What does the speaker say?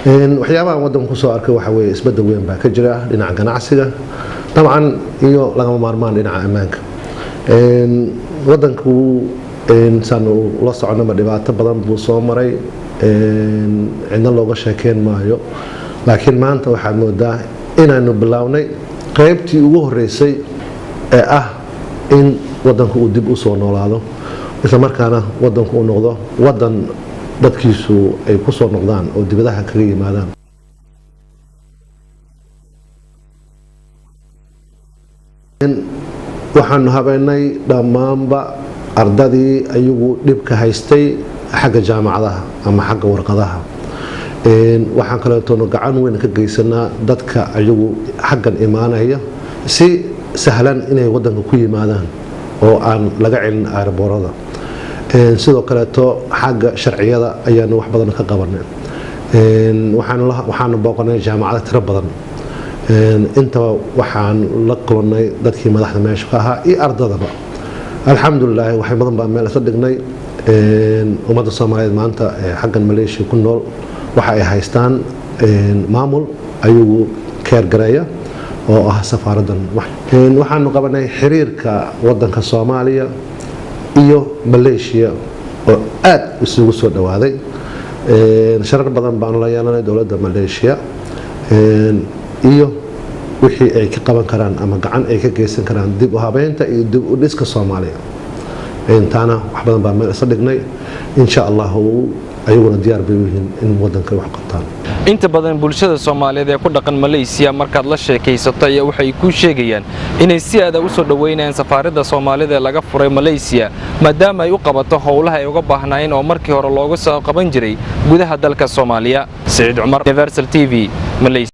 waxyaabaha wadanku soo arkay waxa weeye isbedel weyn baa ka jira dhinaca ganacsiga dabcan iyo lagama maarmaan dhinaca ammaanka wadanku saanu la soconaba dhibaato badan buu soo maray cidna looga sheekeen maayo laakiin maanta waxaad moodaa inaanu bilownay qaybtii ugu horeysay ee ah in wadanku uu dib u soo noolaado isla markaana wadanku uu noqdo wadan dadkiisu ay ku soo noqdaan oo dibadaha kaga yimaadaan waxaanu habeynay dhammaanba ardadii ayagu dhibka haystay xagga jaamacadaha ama xagga warqadaha waxaan kaleetoona gacan weyn ka geysanaa dadka ayagu xaggan imaanaya si sahlan inay wadanka ku yimaadaan oo aan laga celin airboorada sidoo kaleeto xagga sharciyada ayaanu wax badan ka qabanay waxaanu booqanay jaamacado tiro badan intaba waxaan la kulannay dadkii madaxda meesha ka ahaa iyo ardadaba alxamdulilah waxay badan baa meel isla dhignay ummadda soomaaliyeed maanta xaggan maleeshiya ku nool waxa ay haystaan maamul ayagu keergareeya oo ah safaaraddan waxaanu qabanay xiriirka wadanka Soomaaliya iyo Malaysia oo aad isugu soo dhawaaday sharar badan baan la yeelanay dawladda Malaysia iyo wixii ay ka qaban karaan ama gacan ay ka geysan karaan dib u habeynta iyo dib u dhiska Soomaaliya intaana wax badan baa meel isla dhignay insha Allah ayaguna diyaar bay u yihiin in wadanka wax qabtaan inta badan bulshada Soomaaliyeed ee ku dhaqan Malaysia markaad la sheekaysato ayaa waxay ku sheegayaan inay si aad u soo dhaweynayaan safaaradda Soomaalida ee laga furay Malaysia maadaama ay u qabato howlaha ay uga baahnayeen oo markii hore looga soo qaban jiray gudaha dalka Soomaaliya Saciid Cumar Universal TV Malaysia